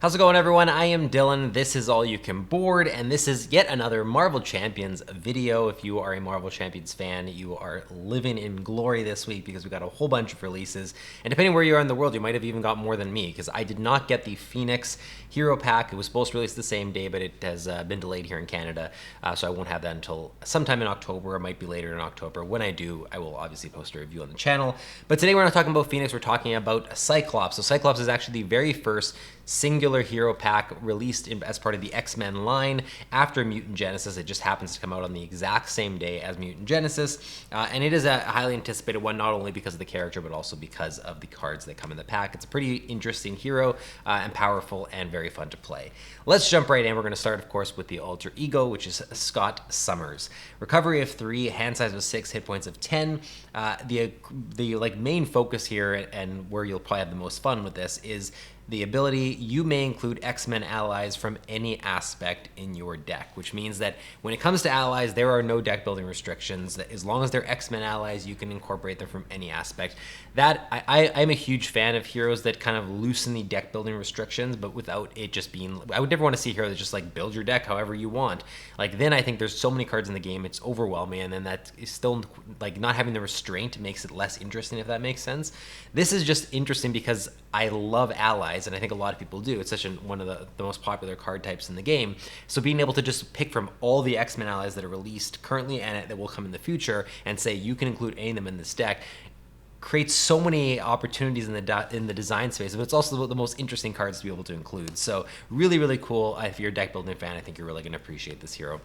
How's it going, everyone? I am Dylan. This is All You Can Board, and this is yet another Marvel Champions video. If you are a Marvel Champions fan, you are living in glory this week because we got a whole bunch of releases. And depending where you are in the world, you might have even got more than me because I did not get the Phoenix Hero Pack. It was supposed to release the same day, but it has been delayed here in Canada, so I won't have that until sometime in October. It might be later in October. When I do, I will obviously post a review on the channel. But today we're not talking about Phoenix, we're talking about Cyclops. So Cyclops is actually the very first singular hero pack released as part of the X-Men line after Mutant Genesis. It just happens to come out on the exact same day as Mutant Genesis, and it is a highly anticipated one, not only because of the character, but also because of the cards that come in the pack. It's a pretty interesting hero and powerful and very fun to play. Let's jump right in. We're going to start, of course, with the alter ego, which is Scott Summers. Recovery of 3, hand size of 6, hit points of 10. The main focus here, and where you'll probably have the most fun with this, is the ability you may include X-Men allies from any aspect in your deck, which means that when it comes to allies, there are no deck building restrictions. That as long as they're X-Men allies, you can incorporate them from any aspect. That I'm a huge fan of heroes that kind of loosen the deck building restrictions, but without it just being, I would never want to see a hero that just like build your deck however you want. Like then I think there's so many cards in the game, it's overwhelming, and then that is still like not having the restraint makes it less interesting, if that makes sense. This is just interesting because I love allies, and I think a lot of people do. It's such one of the most popular card types in the game. So being able to just pick from all the X-Men allies that are released currently and that will come in the future and say you can include any of them in this deck creates so many opportunities in the design space, but it's also the most interesting cards to be able to include. So really, really cool. If you're a deck building fan, I think you're really going to appreciate this hero.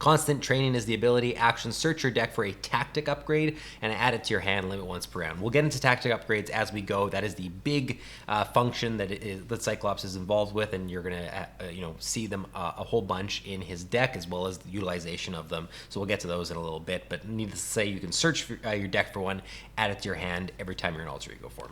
Constant training is the ability. Action, search your deck for a tactic upgrade and add it to your hand, limit once per round. We'll get into tactic upgrades as we go. That is the big function that Cyclops is involved with, and you're going to see them a whole bunch in his deck, as well as the utilization of them. So we'll get to those in a little bit, but needless to say, you can search for, your deck for one, add it to your hand every time you're in alter ego form.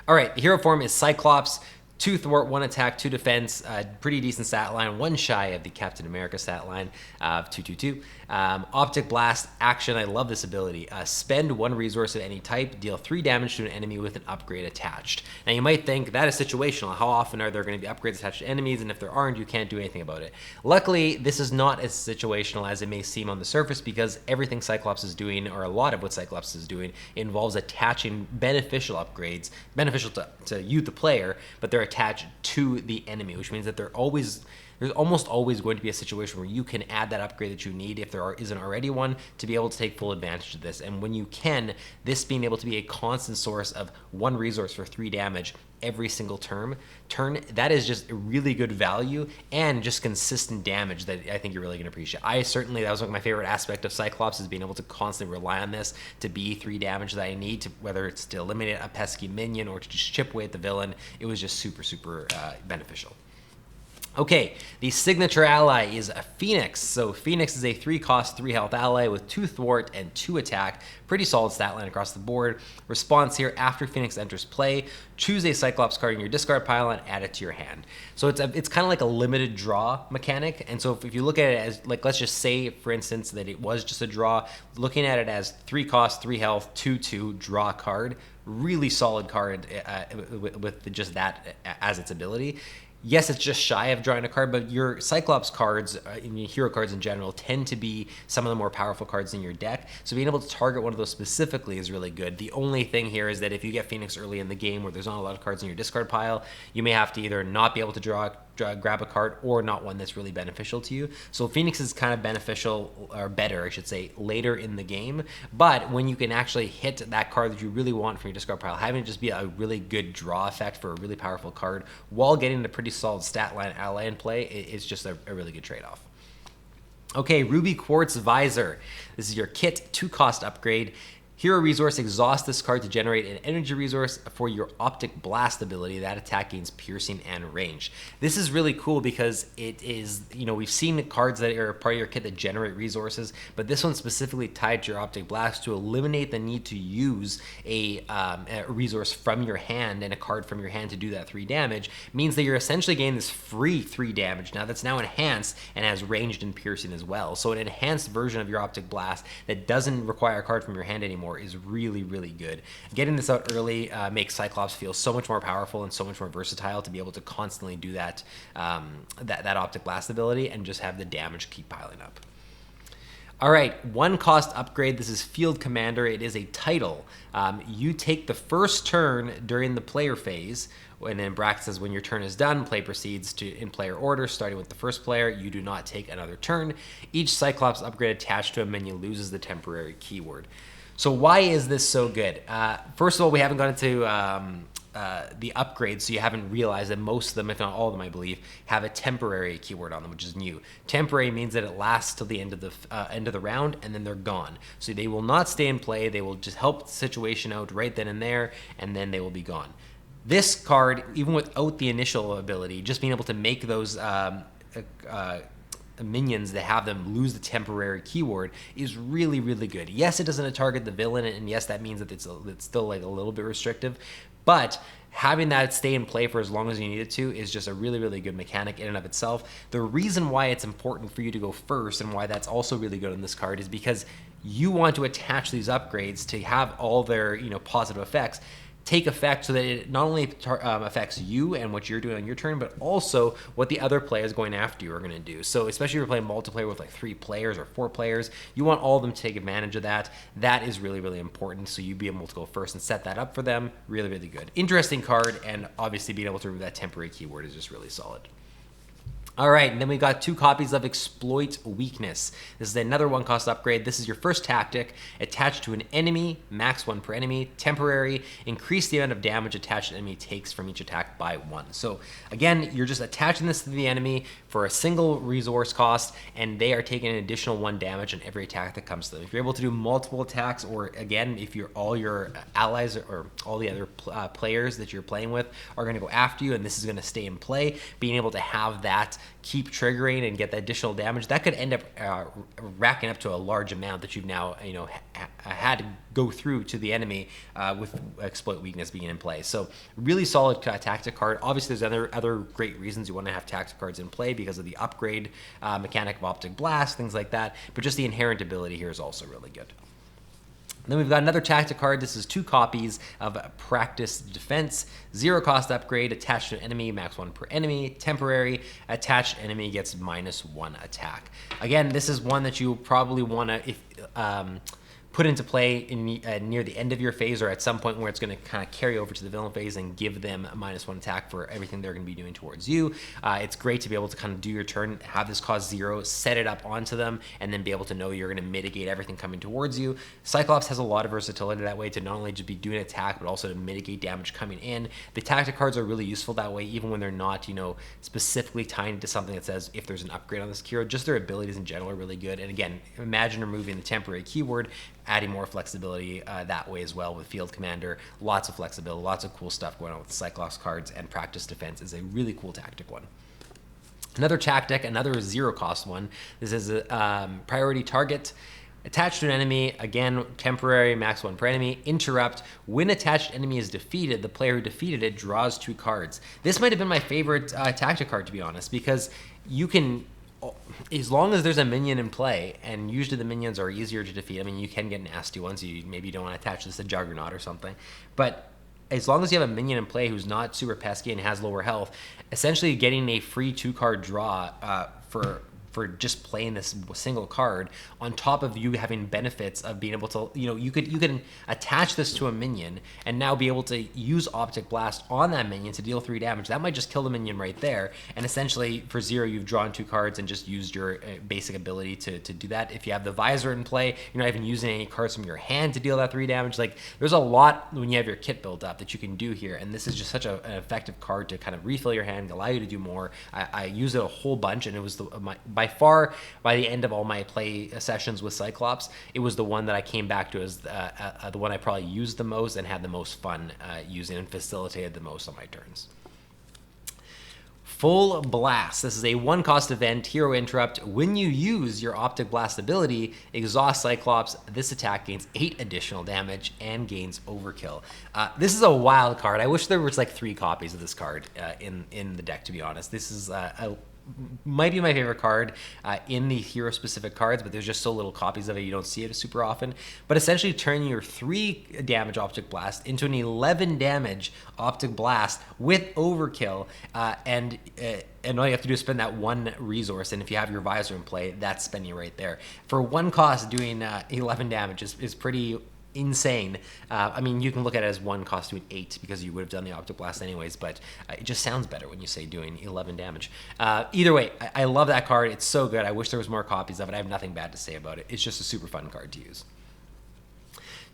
All right, the hero form is Cyclops. 2 thwart, 1 attack, 2 defense, pretty decent stat line, 1 shy of the Captain America stat line of 222. Optic Blast, action, I love this ability. Spend 1 resource of any type, deal 3 damage to an enemy with an upgrade attached. Now you might think that is situational. How often are there going to be upgrades attached to enemies, and if there aren't, you can't do anything about it. Luckily, this is not as situational as it may seem on the surface, because everything Cyclops is doing, or a lot of what Cyclops is doing, involves attaching beneficial upgrades, beneficial to you, the player, but they're attached to the enemy, which means that there's almost always going to be a situation where you can add that upgrade that you need, if there isn't already one, to be able to take full advantage of this. And when you can, this being able to be a constant source of 1 resource for 3 damage every single turn, that is just a really good value and just consistent damage that I think you're really going to appreciate. That was my favorite aspect of Cyclops, is being able to constantly rely on this to be 3 damage that I need, to whether it's to eliminate a pesky minion or to just chip away at the villain. It was just super beneficial. Okay, the signature ally is a Phoenix. So Phoenix is a 3 cost, 3 health ally with 2 thwart and 2 attack. Pretty solid stat line across the board. Response here: after Phoenix enters play, choose a Cyclops card in your discard pile and add it to your hand. So it's kind of like a limited draw mechanic. And so if you look at it as, like, let's just say, for instance, that it was just a draw, looking at it as 3 cost, 3 health, 2/2 draw card, really solid card with just that as its ability. Yes, it's just shy of drawing a card, but your Cyclops cards, and your hero cards in general, tend to be some of the more powerful cards in your deck. So being able to target one of those specifically is really good. The only thing here is that if you get Phoenix early in the game where there's not a lot of cards in your discard pile, you may have to either not be able to grab a card, or not one that's really beneficial to you. So Phoenix is kind of beneficial, or better I should say, later in the game, but when you can actually hit that card that you really want from your discard pile, having it just be a really good draw effect for a really powerful card while getting a pretty solid stat line ally in play, it's just a really good trade-off. Okay, Ruby Quartz Visor. This is your kit 2 cost upgrade. Hero resource, exhaust this card to generate an energy resource for your Optic Blast ability. That attack gains piercing and range. This is really cool because it is, we've seen cards that are part of your kit that generate resources, but this one's specifically tied to your Optic Blast to eliminate the need to use a resource from your hand and a card from your hand to do that 3 damage. Means that you're essentially getting this free 3 damage now that's now enhanced and has ranged and piercing as well. So an enhanced version of your Optic Blast that doesn't require a card from your hand anymore, anymore is really, really good. Getting this out early makes Cyclops feel so much more powerful and so much more versatile to be able to constantly do that, that Optic Blast ability and just have the damage keep piling up. All right, 1 cost upgrade. This is Field Commander. It is a title. You take the first turn during the player phase, and then bracket says when your turn is done, play proceeds to in player order, starting with the first player. You do not take another turn. Each Cyclops upgrade attached to a minion loses the temporary keyword. So why is this so good? First of all, we haven't gone into the upgrades, so you haven't realized that most of them, if not all of them, I believe, have a temporary keyword on them, which is new. Temporary means that it lasts till the end of the round, and then they're gone. So they will not stay in play. They will just help the situation out right then and there, and then they will be gone. This card, even without the initial ability, just being able to make those minions that have them lose the temporary keyword is really, really good. Yes, it doesn't target the villain, and yes, that means that it's still like a little bit restrictive, but having that stay in play for as long as you need it to is just a really, really good mechanic in and of itself. The reason why it's important for you to go first and why that's also really good on this card is because you want to attach these upgrades to have all their, positive effects take effect so that it not only affects you and what you're doing on your turn, but also what the other players going after you are going to do. So especially if you're playing multiplayer with like 3 players or 4 players, you want all of them to take advantage of that. That is really, really important. So you be able to go first and set that up for them. Really, really good. Interesting card, and obviously being able to remove that temporary keyword is just really solid. All right, and then we got 2 copies of Exploit Weakness. This is another 1 cost upgrade. This is your first tactic. Attached to an enemy, max 1 per enemy. Temporary, increase the amount of damage attached to enemy takes from each attack by 1. So again, you're just attaching this to the enemy for a single resource cost, and they are taking an additional 1 damage on every attack that comes to them. If you're able to do multiple attacks, or again, if all your allies or all the other players that you're playing with are going to go after you, and this is going to stay in play, being able to have that keep triggering and get that additional damage, that could end up racking up to a large amount that you've now had to go through to the enemy with Exploit Weakness being in play. So really solid tactic card. Obviously there's other great reasons you want to have tactic cards in play because of the upgrade mechanic of Optic Blast, things like that, but just the inherent ability here is also really good. Then we've got another tactic card. This is 2 copies of Practice Defense. 0 cost upgrade, attached to an enemy, max 1 per enemy. Temporary, attached enemy gets -1 attack. Again, this is one that you probably want to put into play near the end of your phase, or at some point where it's going to kind of carry over to the villain phase and give them a -1 attack for everything they're going to be doing towards you. It's great to be able to kind of do your turn, have this cost 0, set it up onto them, and then be able to know you're going to mitigate everything coming towards you. Cyclops has a lot of versatility that way to not only just be doing an attack, but also to mitigate damage coming in. The tactic cards are really useful that way, even when they're not, specifically tied to something that says if there's an upgrade on this hero. Just their abilities in general are really good. And again, imagine removing the temporary keyword, adding more flexibility that way as well with Field Commander. Lots of flexibility, lots of cool stuff going on with the Cyclops cards, and Practice Defense is a really cool tactic one. Another tactic, another 0 cost one. This is a priority target. Attached to an enemy, again, temporary, max 1 per enemy. Interrupt. When attached enemy is defeated, the player who defeated it draws 2 cards. This might have been my favorite tactic card, to be honest, because you can, as long as there's a minion in play, and usually the minions are easier to defeat. I mean, you can get nasty ones. Maybe you don't want to attach this to Juggernaut or something. But as long as you have a minion in play who's not super pesky and has lower health, essentially getting a free 2-card draw for just playing this single card, on top of you having benefits of being able to, you can attach this to a minion and now be able to use Optic Blast on that minion to deal 3 damage. That might just kill the minion right there. And essentially for 0, you've drawn 2 cards and just used your basic ability to do that. If you have the Visor in play, you're not even using any cards from your hand to deal that 3 damage. Like, there's a lot when you have your kit built up that you can do here. And this is just such an effective card to kind of refill your hand, allow you to do more. I use it a whole bunch, and it was by far, by the end of all my play sessions with Cyclops, it was the one that I came back to as the one I probably used the most and had the most fun using and facilitated the most on my turns. Full Blast. This is a 1 cost event, hero interrupt. When you use your Optic Blast ability, exhaust Cyclops, this attack gains 8 additional damage and gains overkill. This is a wild card. I wish there was like 3 copies of this card in the deck, to be honest. This is might be my favorite card in the hero specific cards, but there's just so little copies of it you don't see it super often. But essentially turning your 3 damage Optic Blast into an 11 damage Optic Blast with Overkill, and all you have to do is spend that 1 resource, and if you have your Visor in play, that's spending right there. For 1 cost, doing 11 damage is pretty insane. I mean, you can look at it as 1 cost doing 8 because you would have done the Optic Blast anyways, but it just sounds better when you say doing 11 damage. Either way, I love that card. It's so good. I wish there was more copies of it. I have nothing bad to say about it. It's just a super fun card to use.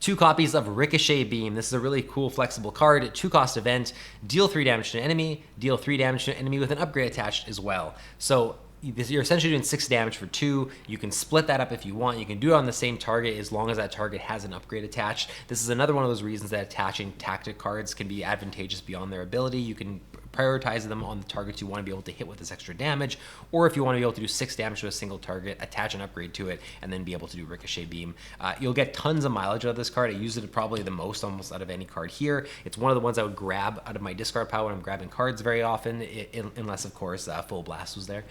2 copies of Ricochet Beam. This is a really cool, flexible card. 2 cost event. Deal 3 damage to an enemy. Deal 3 damage to an enemy with an upgrade attached as well. So you're essentially doing 6 damage for 2. You can split that up if you want. You can do it on the same target as long as that target has an upgrade attached. This is another one of those reasons that attaching tactic cards can be advantageous beyond their ability. You can prioritize them on the targets you want to be able to hit with this extra damage, or if you want to be able to do 6 damage to a single target, attach an upgrade to it, and then be able to do Ricochet Beam. You'll get tons of mileage out of this card. I use it probably the most almost out of any card here. It's one of the ones I would grab out of my discard pile when I'm grabbing cards very often, unless of course Full Blast was there.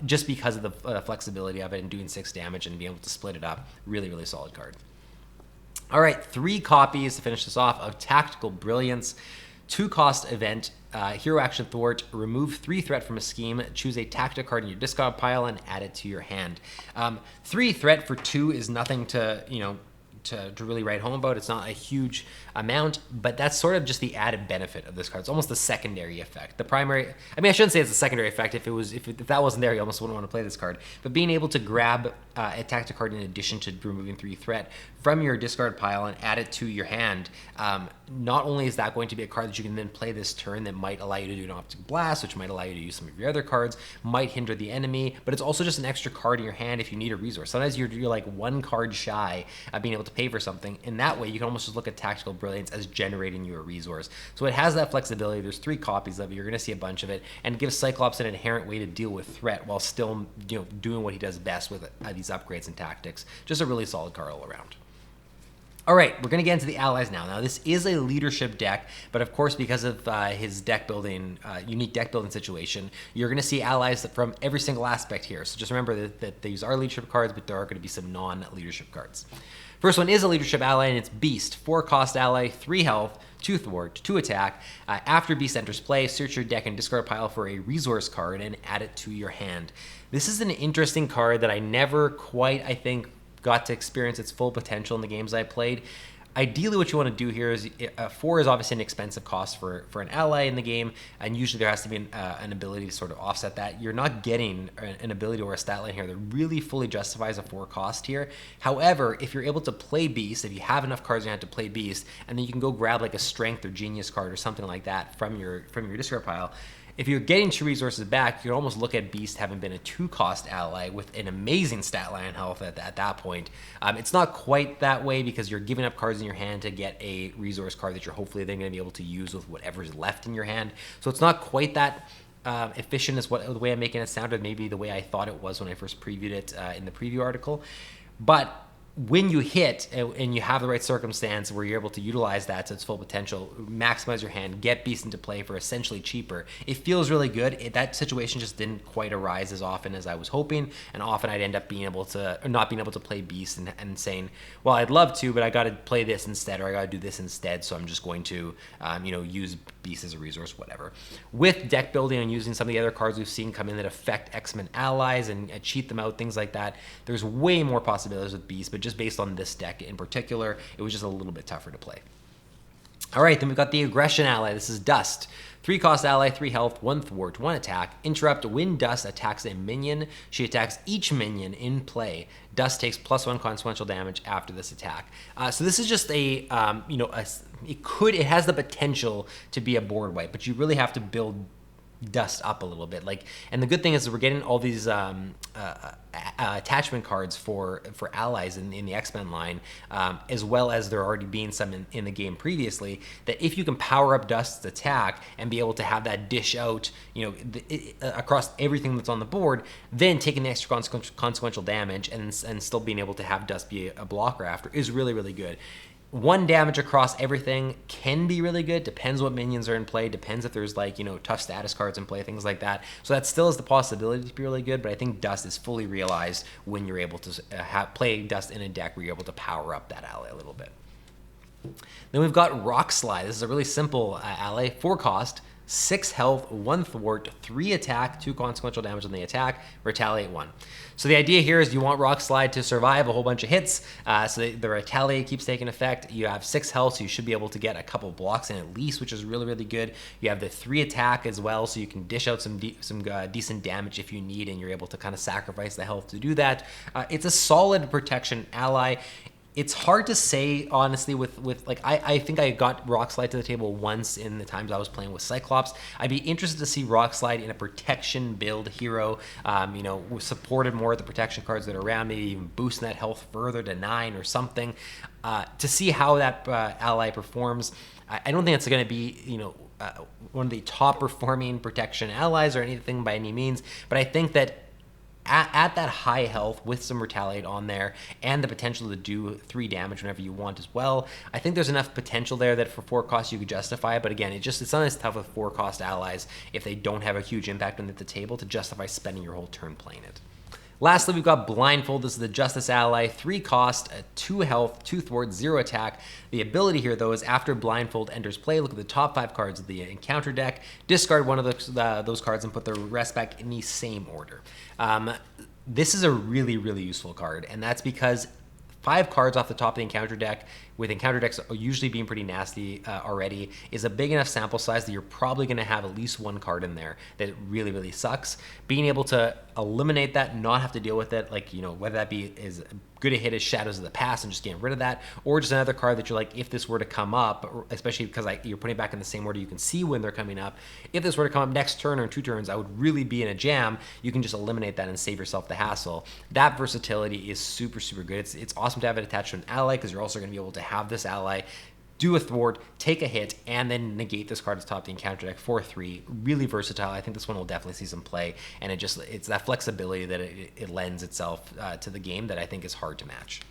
Just because of the flexibility of it and doing 6 damage and being able to split it up. Really, really solid card. All right, 3 copies to finish this off of Tactical Brilliance. 2 cost event, Hero Action Thwart, remove 3 threat from a scheme, choose a tactic card in your discard pile and add it to your hand. 3 threat for 2 is nothing to, to really write home about. It's not a huge amount, but that's sort of just the added benefit of this card. It's almost the secondary effect. The primary, I mean, I shouldn't say it's a secondary effect. If that wasn't there, you almost wouldn't want to play this card. But being able to grab a tactic card in addition to removing 3 threat from your discard pile and add it to your hand, not only is that going to be a card that you can then play this turn that might allow you to do an Optic Blast, which might allow you to use some of your other cards, might hinder the enemy, but it's also just an extra card in your hand if you need a resource. Sometimes you're like 1 card shy of being able to pay for something. In that way, you can almost just look at Tactical Brilliance as generating you a resource. So it has that flexibility. There's 3 copies of it. You're going to see a bunch of it, and it gives Cyclops an inherent way to deal with threat while still doing what he does best with these upgrades and tactics. Just a really solid card all around. All right, we're going to get into the allies now. Now, this is a leadership deck, but of course, because of his deck building, unique deck building situation, you're going to see allies from every single aspect here. So just remember that these are leadership cards, but there are going to be some non-leadership cards. First one is a leadership ally, and it's Beast. 4 cost ally, 3 health, 2 thwart, 2 attack. After Beast enters play, search your deck and discard pile for a resource card and add it to your hand. This is an interesting card that I never quite, I think, got to experience its full potential in the games I played. Ideally, what you want to do here is 4 is obviously an expensive cost for an ally in the game, and usually there has to be an ability to sort of offset that. You're not getting an ability or a stat line here that really fully justifies a 4 cost here. However, if you're able to play Beast, if you have enough cards in your hand to play Beast, and then you can go grab like a Strength or Genius card or something like that from your discard pile, if you're getting 2 resources back, you can almost look at Beast having been a 2-cost ally with an amazing stat line health at that point. It's not quite that way because you're giving up cards in your hand to get a resource card that you're hopefully then going to be able to use with whatever's left in your hand. So it's not quite that efficient as the way I'm making it sound, or maybe the way I thought it was when I first previewed it in the preview article. But when you hit and you have the right circumstance where you're able to utilize that to its full potential, maximize your hand, get Beast into play for essentially cheaper, it feels really good. That situation just didn't quite arise as often as I was hoping, and often I'd end up not being able to play Beast and saying, well, I'd love to, but I got to play this instead, or I got to do this instead, so I'm just going to use Beast as a resource, whatever. With deck building and using some of the other cards we've seen come in that affect X-Men allies and cheat them out, things like that, there's way more possibilities with Beast, but just based on this deck in particular, it was just a little bit tougher to play. All right, then we've got the Aggression Ally. This is Dust. 3 cost ally, 3 health, 1 thwart, 1 attack. Interrupt when Dust attacks a minion. She attacks each minion in play. Dust takes +1 consequential damage after this attack. So this is just it has the potential to be a board wipe, but you really have to build Dust up a little bit. And the good thing is that we're getting all these attachment cards for allies in the X-Men line, as well as there already being some in the game previously, that if you can power up Dust's attack and be able to have that dish out across everything that's on the board, then taking the extra consequential damage and still being able to have Dust be a blocker after is really, really good. 1 damage across everything can be really good. Depends what minions are in play. Depends if there's like, you know, tough status cards in play, things like that. So that still is the possibility to be really good, but I think Dust is fully realized when you're able to play Dust in a deck where you're able to power up that ally a little bit. Then we've got Rockslide. This is a really simple ally, 4 cost, 6 health, 1 thwart, 3 attack, 2 consequential damage on the attack, retaliate 1. So the idea here is you want Rockslide to survive a whole bunch of hits, so the retaliate keeps taking effect. You have 6 health, so you should be able to get a couple blocks in at least, which is really, really good. You have the 3 attack as well, so you can dish out some decent damage if you need, and you're able to kind of sacrifice the health to do that. It's a solid protection ally. It's hard to say, honestly, with like, I think I got Rockslide to the table once in the times I was playing with Cyclops. I'd be interested to see Rockslide in a protection build hero, you know, supported more of the protection cards that are around, maybe even boosting that health further to 9 or something, to see how that ally performs. I don't think it's going to be, you know, one of the top performing protection allies or anything by any means, but I think that at that high health with some retaliate on there and the potential to do 3 damage whenever you want as well, I think there's enough potential there that for 4 costs you could justify it. But again, it's not as tough with 4 cost allies if they don't have a huge impact on the table to justify spending your whole turn playing it. Lastly, we've got Blindfold. This is the Justice ally, 3 cost, 2 health, 2 thwart, 0 attack. The ability here, though, is after Blindfold enters play, look at the top 5 cards of the encounter deck, discard one of those cards, and put the rest back in the same order. This is a really, really useful card, and that's because 5 cards off the top of the encounter deck, with encounter decks usually being pretty nasty already, is a big enough sample size that you're probably going to have at least 1 card in there that really, really sucks. Being able to eliminate that, not have to deal with it, like, you know, whether that be as good a hit as Shadows of the Past and just getting rid of that, or just another card that you're like, if this were to come up, especially because you're putting it back in the same order, you can see when they're coming up. If this were to come up next turn or in 2 turns, I would really be in a jam. You can just eliminate that and save yourself the hassle. That versatility is super, super good. It's awesome to have it attached to an ally because you're also going to be able to have this ally do a thwart, take a hit, and then negate this card at the top of the encounter deck for 3. Really versatile. I think this one will definitely see some play, and it's that flexibility that it lends itself to the game that I think is hard to match.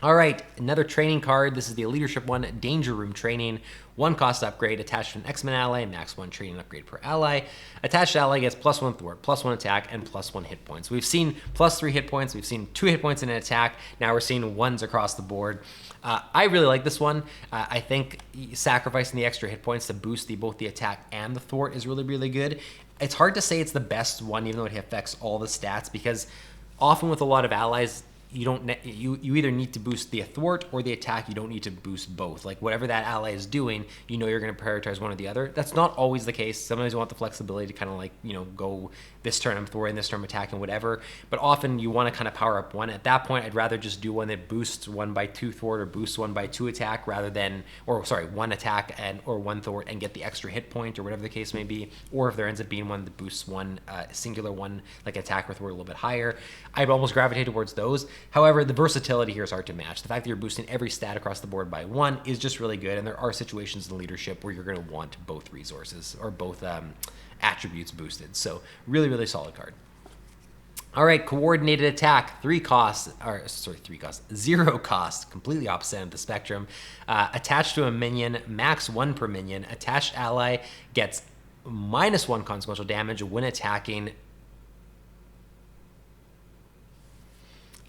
All right, another training card. This is the leadership one, Danger Room Training. 1 cost upgrade attached to an X-Men ally, max 1 training upgrade per ally. Attached ally gets +1 thwart, +1 attack, and +1 hit points. We've seen +3 hit points. We've seen 2 hit points in an attack. Now we're seeing 1s across the board. I really like this one. I think sacrificing the extra hit points to boost both the attack and the thwart is really, really good. It's hard to say it's the best one, even though it affects all the stats, because often with a lot of allies, you either need to boost the thwart or the attack. You don't need to boost both. Like whatever that ally is doing, you know you're going to prioritize one or the other. That's not always the case. Sometimes you want the flexibility to kind of like, you know, go this turn I'm thwarting, this turn I'm attacking, whatever. But often you want to kind of power up one. At that point, I'd rather just do one that boosts 1 by 2 thwart or boosts 1 by 2 attack rather than, or sorry, 1 attack or 1 thwart and get the extra hit point or whatever the case may be. Or if there ends up being one that boosts 1 singular one, like attack or thwart a little bit higher, I'd almost gravitate towards those. However, the versatility here is hard to match. The fact that you're boosting every stat across the board by 1 is just really good, and there are situations in leadership where you're going to want both resources or both attributes boosted. So really, really solid card. All right, coordinated attack, 0 cost, completely opposite end of the spectrum. Attached to a minion, max 1 per minion. Attached ally gets -1 consequential damage when attacking.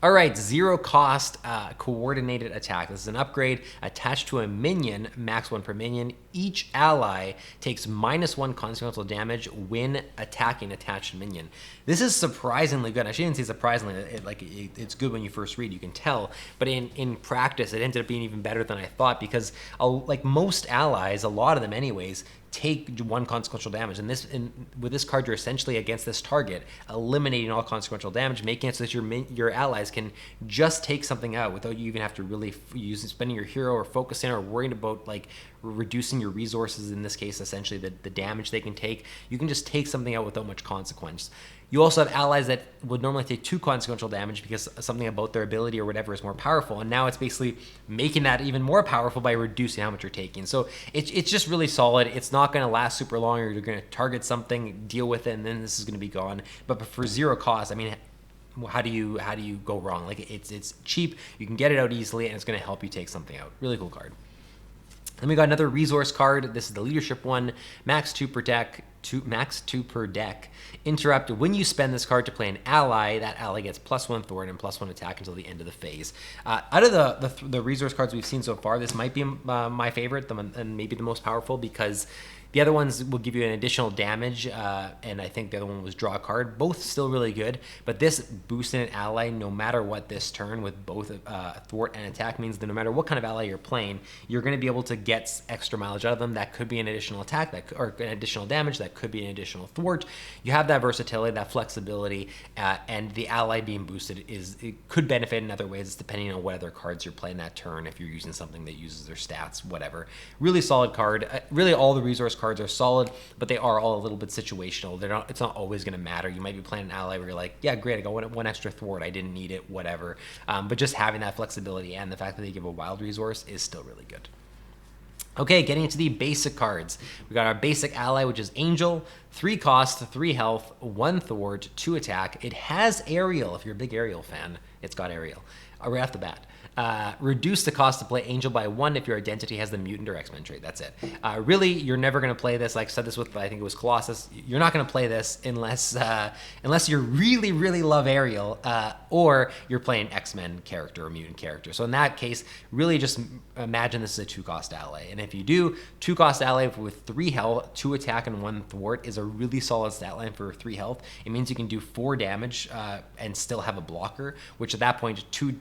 All right, 0 cost coordinated attack. This is an upgrade attached to a minion, max 1 per minion. Each ally takes -1 consequential damage when attacking attached minion. This is surprisingly good. I shouldn't say surprisingly. It's good when you first read, you can tell. But in practice, it ended up being even better than I thought because like most allies, a lot of them anyways, take 1 consequential damage. And with this card, you're essentially against this target, eliminating all consequential damage, making it so that your allies can just take something out without you even have to really spending your hero or focusing or worrying about like reducing your resources. In this case, essentially the damage they can take. You can just take something out without much consequence. You also have allies that would normally take 2 consequential damage because something about their ability or whatever is more powerful, and now it's basically making that even more powerful by reducing how much you're taking. So it's just really solid. It's not going to last super long, or you're going to target something, deal with it, and then this is going to be gone. But for 0 cost, I mean, how do you go wrong? Like it's cheap, you can get it out easily, and it's going to help you take something out. Really cool card. Then we got another resource card. This is the leadership one. Max 2 per deck. Max 2 per deck. Interrupt. When you spend this card to play an ally, that ally gets +1 thwart and +1 attack until the end of the phase. Out of the resource cards we've seen so far, this might be my favorite and maybe the most powerful, because the other ones will give you an additional damage, and I think the other one was draw a card. Both still really good, but this boosting an ally no matter what this turn with both thwart and attack means that no matter what kind of ally you're playing, you're going to be able to get extra mileage out of them. That could be an additional attack, or an additional damage. That could be an additional thwart. You have that versatility, that flexibility, and the ally being boosted it could benefit in other ways depending on what other cards you're playing that turn. If you're using something that uses their stats, whatever. Really solid card. Really, all the resource cards are solid, but they are all a little bit situational. It's not always going to matter. You might be playing an ally where you're like, yeah, great, I got one extra thwart, I didn't need it, whatever. But just having that flexibility and the fact that they give a wild resource is still really good. Okay, getting into the basic cards. We got our basic ally, which is Angel. 3 cost, 3 health, 1 thwart, 2 attack. It has aerial. If you're a big aerial fan, it's got aerial right off the bat. Reduce the cost to play Angel by 1 if your identity has the mutant or X-Men trait. That's it. Really, you're never going to play this. Like I said this with, I think it was Colossus. You're not going to play this unless you really, really love Ariel, or you're playing X-Men character or mutant character. So in that case, really just imagine this is a 2-cost ally. And if you do, 2-cost ally with 3 health, 2 attack, and 1 thwart is a really solid stat line for 3 health. It means you can do 4 damage and still have a blocker, which at that point, 2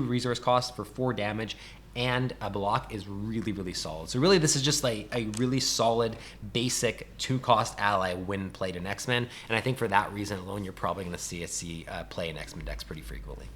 resource costs for 4 damage and a block is really, really solid. So really, this is just like a really solid, basic 2-cost ally when played in X-Men. And I think for that reason alone, you're probably going to see play in X-Men decks pretty frequently.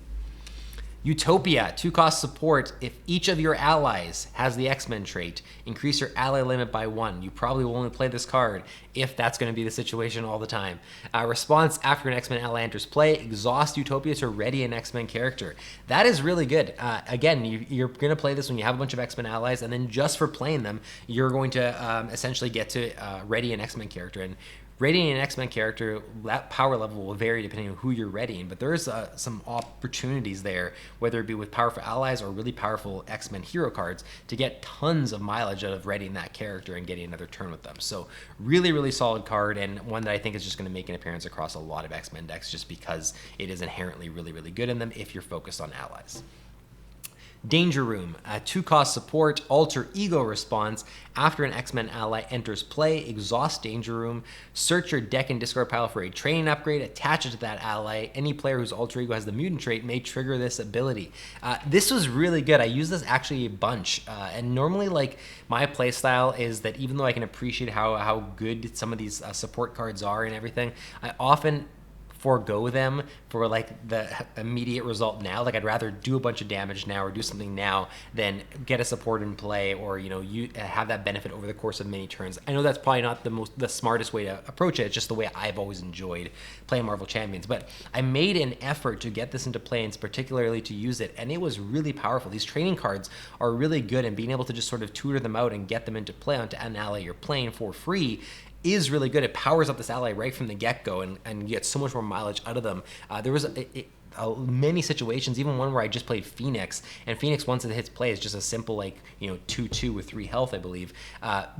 Utopia, 2-cost support. If each of your allies has the X-Men trait, increase your ally limit by 1. You probably will only play this card if that's going to be the situation all the time. Response after an X-Men ally enters play, exhaust Utopia to ready an X-Men character. That is really good. Again, you're going to play this when you have a bunch of X-Men allies, and then just for playing them, you're going to essentially get to ready an X-Men character. And readying an X-Men character, that power level will vary depending on who you're readying, but there's some opportunities there, whether it be with powerful allies or really powerful X-Men hero cards, to get tons of mileage out of readying that character and getting another turn with them. So really, really solid card, and one that I think is just going to make an appearance across a lot of X-Men decks just because it is inherently really, really good in them if you're focused on allies. Danger Room, 2-cost support, alter ego response. After an X-Men ally enters play, exhaust Danger Room, search your deck and discard pile for a training upgrade, attach it to that ally. Any player whose alter ego has the mutant trait may trigger this ability. This was really good. I use this actually a bunch, and normally like my playstyle is that even though I can appreciate how good some of these support cards are and everything, I often forego them for like the immediate result now. Like I'd rather do a bunch of damage now or do something now than get a support in play, or you have that benefit over the course of many turns. I know that's probably not the smartest way to approach it. It's just the way I've always enjoyed playing Marvel Champions, but I made an effort to get this into play and particularly to use it, and it was really powerful. These training cards are really good, and being able to just sort of tutor them out and get them into play onto an ally you're playing for free is really good. It powers up this ally right from the get-go, and you get so much more mileage out of them. There was many situations, even one where I just played Phoenix, and Phoenix, once it hits play, is just a simple 2/2 with 3 health, I believe.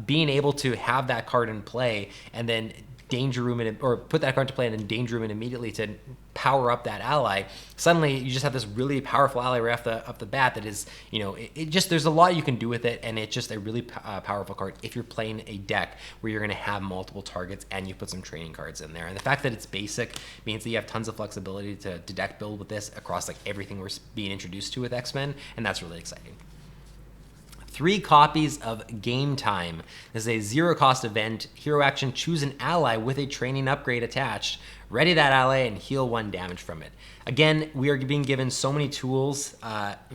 Being able to have that card in play and then Danger Room it, or put that card to play and then Danger Room it immediately to power up that ally, suddenly you just have this really powerful ally right off the bat that is, it just, there's a lot you can do with it, and it's just a really powerful card if you're playing a deck where you're going to have multiple targets and you put some training cards in there. And the fact that it's basic means that you have tons of flexibility to deck build with this across like everything we're being introduced to with X-Men, and that's really exciting. 3 copies of Game Time. This is a 0-cost event. Hero action, choose an ally with a training upgrade attached. Ready that ally and heal 1 damage from it. Again, we are being given so many tools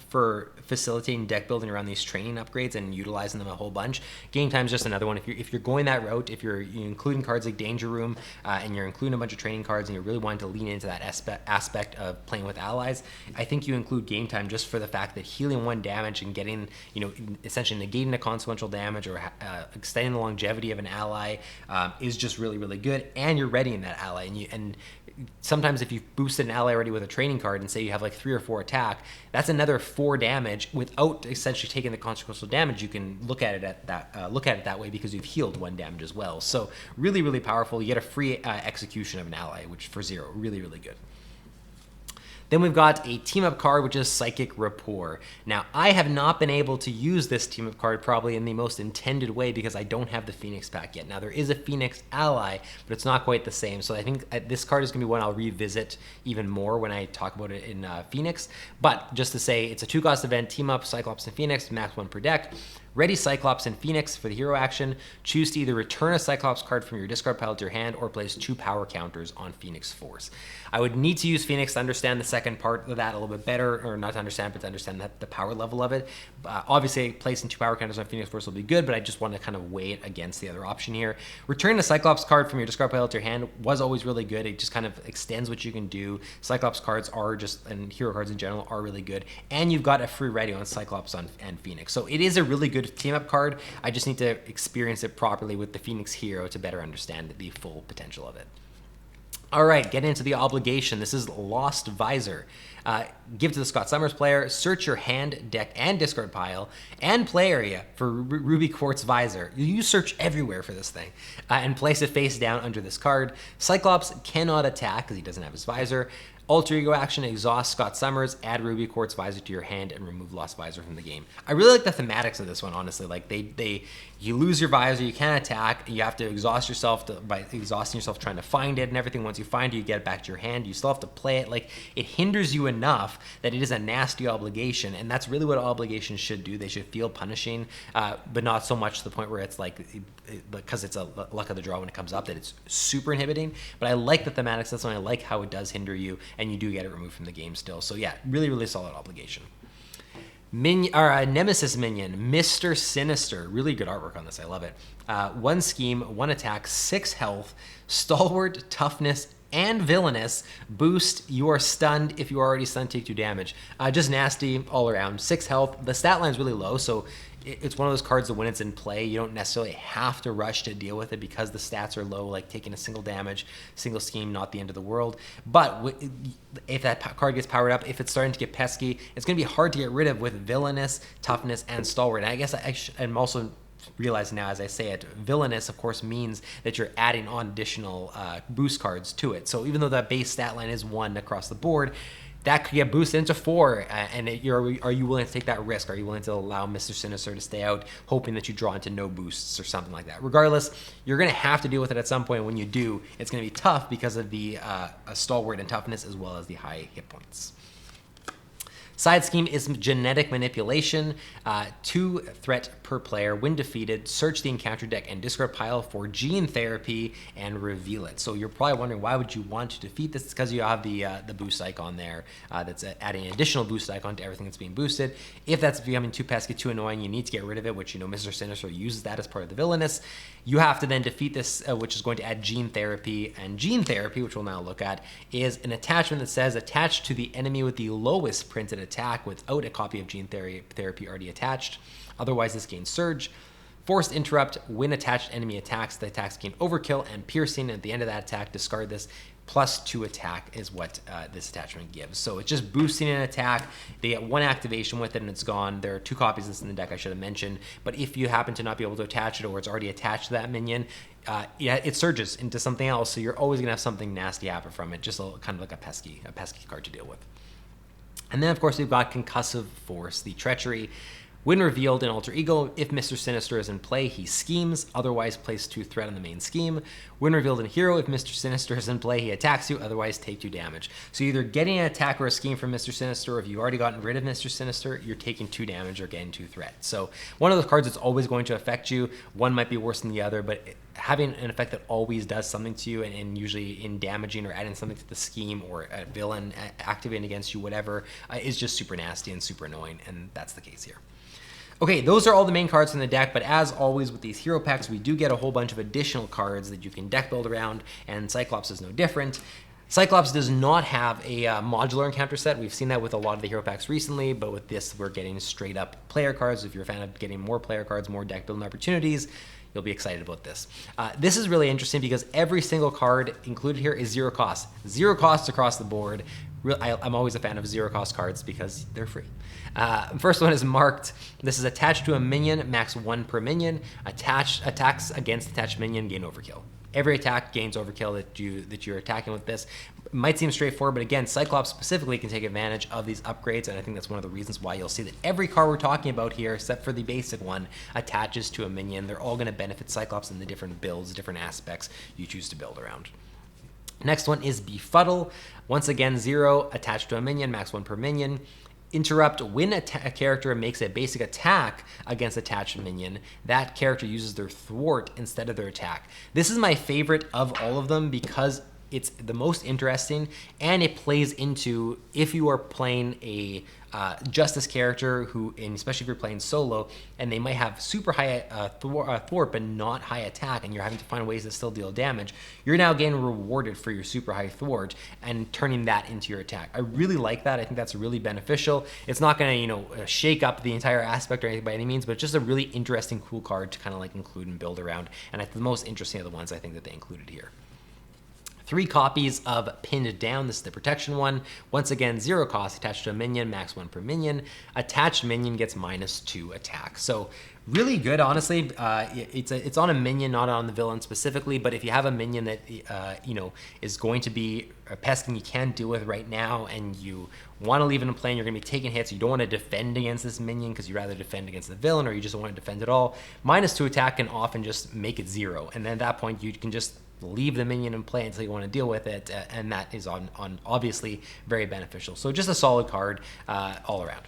for facilitating deck building around these training upgrades and utilizing them a whole bunch. Game Time is just another one. If you're going that route, if you're including cards like Danger Room and you're including a bunch of training cards and you're really wanting to lean into that aspect of playing with allies, I think you include Game Time just for the fact that healing 1 damage and getting, essentially negating the consequential damage or extending the longevity of an ally is just really, really good. And you're readying that ally, and sometimes if you've boosted an ally already with a training card and say you have like 3 or 4 attack, that's another 4 damage without essentially taking the consequential damage. You can look at it that way because you've healed 1 damage as well. So really, really powerful. You get a free execution of an ally, which for 0, really, really good. Then we've got a team-up card, which is Psychic Rapport. Now, I have not been able to use this team-up card probably in the most intended way because I don't have the Phoenix pack yet. Now, there is a Phoenix ally, but it's not quite the same. So I think this card is going to be one I'll revisit even more when I talk about it in Phoenix. But just to say, it's a 2-cost event, team-up, Cyclops and Phoenix, max 1 per deck. Ready Cyclops and Phoenix for the hero action. Choose to either return a Cyclops card from your discard pile to your hand or place 2 power counters on Phoenix Force. I would need to use Phoenix to understand the second part of that a little bit better, or not to understand, but to understand the power level of it. Obviously, placing 2 power counters on Phoenix Force will be good, but I just want to kind of weigh it against the other option here. Returning a Cyclops card from your discard pile to your hand was always really good. It just kind of extends what you can do. Cyclops cards are just, and hero cards in general, are really good. And you've got a free ready on Cyclops and Phoenix. So it is a really good team-up card. I just need to experience it properly with the Phoenix hero to better understand the full potential of it. All right, get into the obligation. This is Lost Visor. Give to the Scott Summers player, search your hand, deck, and discard pile and play area for Ruby Quartz Visor. You search everywhere for this thing and place it face down under this card. Cyclops cannot attack because he doesn't have his visor. Alter Ego action, exhaust Scott Summers, add Ruby Quartz Visor to your hand, and remove Lost Visor from the game. I really like the thematics of this one, honestly. Like, you lose your visor, you can't attack, you have to exhaust yourself by exhausting yourself trying to find it and everything. Once you find it, you get it back to your hand. You still have to play it. Like, it hinders you enough that it is a nasty obligation, and that's really what obligations should do. They should feel punishing, but not so much to the point where it's like, because it's a luck of the draw when it comes up, that it's super inhibiting. But I like the thematics. That's why I like how it does hinder you, and you do get it removed from the game still. So yeah, really, really solid obligation. Nemesis minion, Mr. Sinister. Really good artwork on this. I love it. 1 scheme, 1 attack, 6 health, stalwart, toughness, and villainous. Boost, you are stunned. If you are already stunned, take 2 damage. Just nasty all around. 6 health. The stat line is really low, so it's one of those cards that when it's in play, you don't necessarily have to rush to deal with it because the stats are low, like taking a single damage, single scheme, not the end of the world. But if that card gets powered up, if it's starting to get pesky, it's going to be hard to get rid of with villainous, toughness, and stalwart. And I guess I'm also realizing now as I say it, villainous of course means that you're adding on additional boost cards to it. So even though that base stat line is 1 across the board, that could get boosted into 4, and are you willing to take that risk? Are you willing to allow Mr. Sinister to stay out, hoping that you draw into no boosts or something like that? Regardless, you're going to have to deal with it at some point. When you do, it's going to be tough because of the stalwart and toughness as well as the high hit points. Side scheme is genetic manipulation. 2 threat per player. When defeated, search the encounter deck and discard pile for gene therapy and reveal it. So you're probably wondering, why would you want to defeat this? It's because you have the boost icon there that's adding an additional boost icon to everything that's being boosted. If that's becoming too pesky, too annoying, you need to get rid of it, which, you know, Mr. Sinister uses that as part of the villainous. You have to then defeat this, which is going to add gene therapy. And gene therapy, which we'll now look at, is an attachment that says attached to the enemy with the lowest printed attack without a copy of gene therapy already attached. Otherwise, this gains surge. Forced interrupt. When attached enemy attacks, the attacks gain overkill and piercing. At the end of that attack, discard this. +2 attack is what this attachment gives. So it's just boosting an attack. They get 1 activation with it and it's gone. There are 2 copies of this in the deck, I should have mentioned. But if you happen to not be able to attach it, or it's already attached to that minion, it surges into something else. So you're always going to have something nasty happen from it. Just kind of like a pesky card to deal with. And then, of course, we've got Concussive Force, the treachery. When revealed in Alter Ego, if Mr. Sinister is in play, he schemes, otherwise place 2 threat on the main scheme. When revealed in Hero, if Mr. Sinister is in play, he attacks you, otherwise take 2 damage. So either getting an attack or a scheme from Mr. Sinister, or if you've already gotten rid of Mr. Sinister, you're taking 2 damage or getting 2 threat. So one of those cards that's always going to affect you. One might be worse than the other, but having an effect that always does something to you, and usually in damaging or adding something to the scheme, or a villain activating against you, whatever, is just super nasty and super annoying, and that's the case here. Okay, those are all the main cards in the deck, but as always with these hero packs, we do get a whole bunch of additional cards that you can deck build around, and Cyclops is no different. Cyclops does not have a modular encounter set. We've seen that with a lot of the hero packs recently, but with this, we're getting straight up player cards. If you're a fan of getting more player cards, more deck building opportunities, you'll be excited about this. This is really interesting because every single card included here is 0 cost. 0 cost across the board. I'm always a fan of 0 cost cards because they're free. First one is marked. This is attached to a minion, max 1 per minion. Attacks against attached minion gain overkill. Every attack gains overkill that you're attacking with this. It might seem straightforward, but again, Cyclops specifically can take advantage of these upgrades, and I think that's one of the reasons why you'll see that every card we're talking about here, except for the basic one, attaches to a minion. They're all going to benefit Cyclops in the different builds, different aspects you choose to build around. Next one is Befuddle. Once again, 0 attached to a minion, max 1 per minion. Interrupt. When a character makes a basic attack against attached minion, that character uses their thwart instead of their attack. This is my favorite of all of them because it's the most interesting, and it plays into if you are playing a Justice character who, and especially if you're playing solo, and they might have super high thwart but not high attack, and you're having to find ways to still deal damage, you're now getting rewarded for your super high thwart and turning that into your attack. I really like that. I think that's really beneficial. It's not going to, shake up the entire aspect or anything by any means, but it's just a really interesting, cool card to kind of like include and build around, and it's the most interesting of the ones I think that they included here. 3 copies of Pinned Down. This is the protection one. Once again, 0 cost, attached to a minion, max 1 per minion. Attached minion gets -2 attack. So really good, honestly. It's on a minion, not on the villain specifically, but if you have a minion that is going to be a pest and you can't deal with right now, and you want to leave it in play and you're going to be taking hits, you don't want to defend against this minion because you'd rather defend against the villain, or you just don't want to defend at all, -2 attack can often just make it 0. And then at that point, you can just leave the minion in play until you want to deal with it, and that is on obviously very beneficial. So just a solid card all around.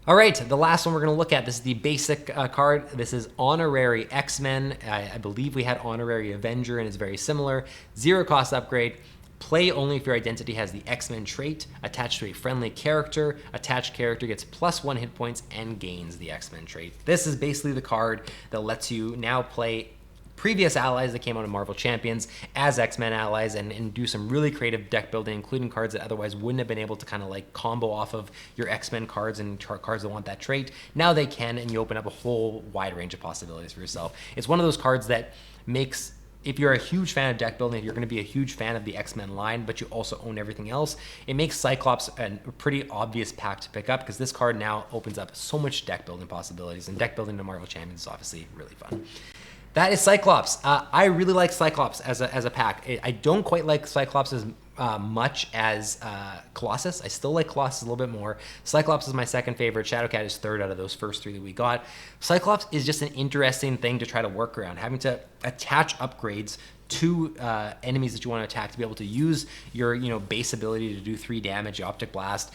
All right, the last one we're going to look at, this is the basic card. This is Honorary X-Men. I believe we had Honorary Avenger, and it's very similar. 0 cost upgrade. Play only if your identity has the X-Men trait attached to a friendly character. Attached character gets +1 hit points and gains the X-Men trait. This is basically the card that lets you now play previous allies that came out of Marvel Champions as X-Men allies and do some really creative deck building, including cards that otherwise wouldn't have been able to kind of like combo off of your X-Men cards and cards that want that trait. Now they can, and you open up a whole wide range of possibilities for yourself. It's one of those cards that makes, if you're a huge fan of deck building, if you're going to be a huge fan of the X-Men line, but you also own everything else, it makes Cyclops a pretty obvious pack to pick up because this card now opens up so much deck building possibilities, and deck building to Marvel Champions is obviously really fun. That is Cyclops. I really like Cyclops as a pack. I don't quite like Cyclops as much as Colossus. I still like Colossus a little bit more. Cyclops is my second favorite. Shadowcat is third out of those first 3 that we got. Cyclops is just an interesting thing to try to work around, having to attach upgrades to enemies that you want to attack to be able to use your base ability to do 3 damage, Optic Blast,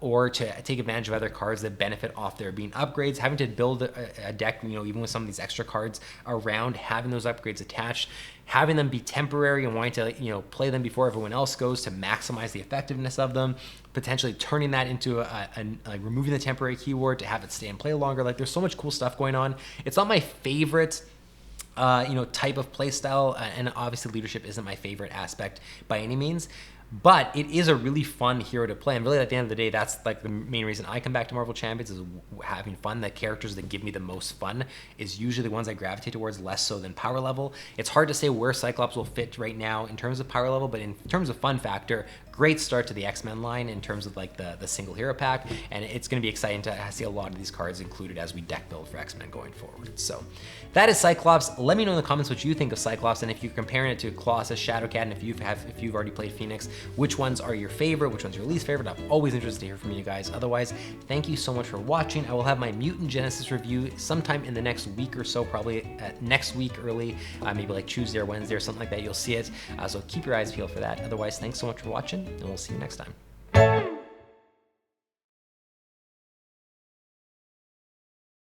or to take advantage of other cards that benefit off there being upgrades. Having to build a deck, even with some of these extra cards around, having those upgrades attached, having them be temporary and wanting to play them before everyone else goes to maximize the effectiveness of them, potentially turning that into like removing the temporary keyword to have it stay in play longer. Like, there's so much cool stuff going on. It's not my favorite type of play style, and obviously leadership isn't my favorite aspect by any means, but it is a really fun hero to play. And really, at the end of the day, that's like the main reason I come back to Marvel Champions, is having fun. The characters that give me the most fun is usually the ones I gravitate towards, less so than power level. It's hard to say where Cyclops will fit right now in terms of power level, but in terms of fun factor, great start to the X-Men line in terms of like the single hero pack, and it's going to be exciting to see a lot of these cards included as we deck build for X-Men going forward. So that is Cyclops. Let me know in the comments what you think of Cyclops, and if you're comparing it to Colossus, Shadowcat, and if you've already played Phoenix, which ones are your favorite, which one's your least favorite. I'm always interested to hear from you guys. Otherwise, thank you so much for watching. I will have my Mutant Genesis review sometime in the next week or so, probably next week early, maybe like Tuesday or Wednesday or something like that. You'll see it, so keep your eyes peeled for that. Otherwise, thanks so much for watching, and we'll see you next time.